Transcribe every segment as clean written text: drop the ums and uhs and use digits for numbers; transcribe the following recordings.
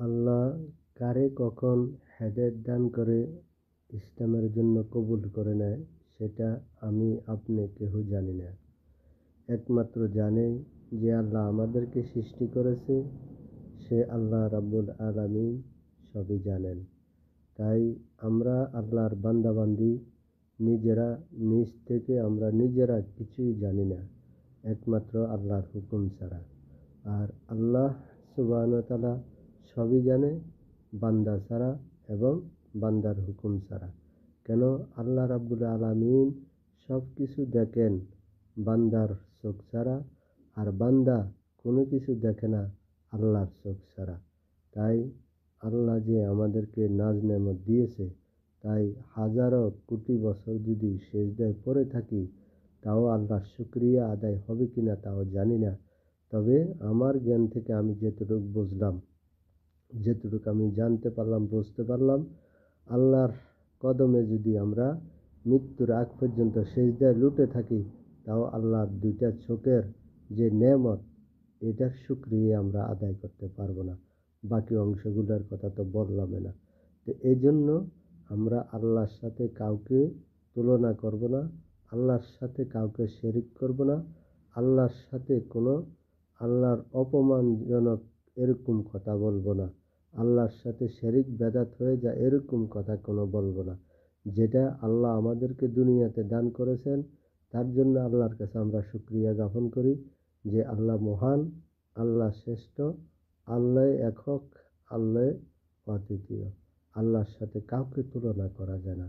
আল্লাহ কারে কখন হেদায়েত দান করে ইসলামের জন্য কবুল করে নেয় সেটা আমি আপনি কেহ জানি না। একমাত্র জানে যে আল্লাহ আমাদেরকে সৃষ্টি করেছে, সে আল্লাহ রাব্বুল আলামিন সবই জানেন। তাই আমরা আল্লাহর বান্দাবান্দি, নিজেরা নিজ থেকে আমরা নিজেরা কিছুই জানি না একমাত্র আল্লাহর হুকুম ছাড়া। আর আল্লাহ সুবহানাহু ওয়া তাআলা সবই জানে বান্দা ছাড়া এবং বান্দার হুকুম ছাড়া। কেন? আল্লাহ রাব্বুল আলামিন সব কিছু দেখেন বান্দার চোখ ছাড়া, আর বান্দা কোনো কিছু দেখে না আল্লাহর চোখ ছাড়া। তাই আল্লাহ যে আমাদেরকে নাজ নেয়ামত দিয়েছে, তাই হাজারো কোটি বছর যদি সেজদায় পড়ে থাকি তাও আল্লাহর শুকরিয়া আদায় হবে কিনা তাও জানি না। তবে আমার জ্ঞান থেকে আমি যেটুকু বুঝলাম, যেটুকু আমি জানতে পারলাম, বুঝতে পারলাম, আল্লাহর কদমে যদি আমরা মৃত্যুর আগ পর্যন্ত সেজদায় লুটে থাকি তাও আল্লাহর দুইটা চোখের যে নেয়ামত, এটার শুকরিয়া আমরা আদায় করতে পারবো না। বাকি অংশগুলোর কথা তো বললামই না। তো এই জন্য আমরা আল্লাহর সাথে কাউকে তুলনা করব না, আল্লাহর সাথে কাউকে শরিক করব না, আল্লাহর সাথে কোনো আল্লাহর অপমানজনক এরকম কথা বলবো না, আল্লাহর সাথে শরিক বেদাত হয়ে যায় এরকম কথা কোনো বলবো না। যেটা আল্লাহ আমাদেরকে দুনিয়াতে দান করেছেন তার জন্য আল্লাহর কাছে আমরা শুকরিয়া জ্ঞাপন করি যে আল্লাহ মহান, আল্লাহ শ্রেষ্ঠ, আল্লাহ একক, আল্লাহ অদ্বিতীয়। আল্লাহর সাথে কাউকে তুলনা করা যায় না।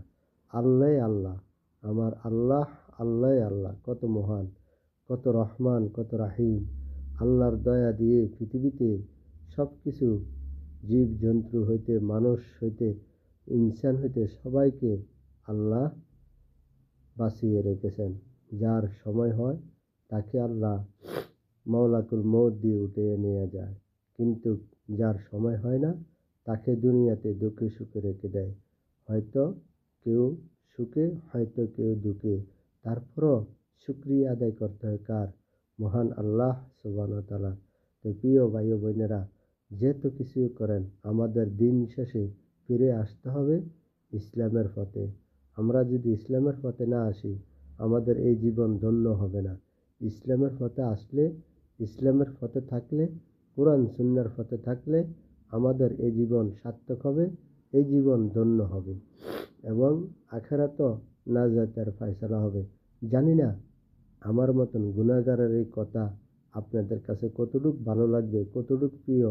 আল্লাহ আল্লাহ, আমার আল্লাহ, আল্লাহ আল্লাহ, কত মহান, কত রহমান, কত রাহিম। আল্লাহর দয়া দিয়ে পৃথিবীতে সব কিছু জীব জন্তু হইতে, মানুষ হইতে, ইনসান হইতে সবাইকে আল্লাহ বাঁচিয়ে রেখেছেন। যার সময় হয় তাকে আল্লাহ মালাকুল মউত দিয়ে উঠিয়ে নিয়ে যায়, কিন্তু যার সময় হয় না তাকে দুনিয়াতে দুঃখে সুখে রেখে দেয়। হয়তো কেউ সুখে, হয়তো কেউ দুঃখে। তারপরও শুকরিয়া আদায় করতে হয় কার? মহান আল্লাহ সুবহানাহু ওয়া তাআলা। তো প্রিয় ভাই ও বোনেরা, যেহেতু কিছু করেন আমাদের দিন শেষে ফিরে আসতে হবে ইসলামের পথে। আমরা যদি ইসলামের পথে না আসি আমাদের এই জীবন ধন্য হবে না। ইসলামের পথে আসলে, ইসলামের পথে থাকলে, কোরআন সুন্নাহর পথে থাকলে আমাদের এই জীবন সার্থক হবে, এই জীবন ধন্য হবে এবং আখিরাতেও নাজাতের ফায়সালা হবে। জানি না আমার মতন গুনাহগারের এই কথা আপনাদের কাছে কতটুকু ভালো লাগবে, কতটুকু প্রিয়।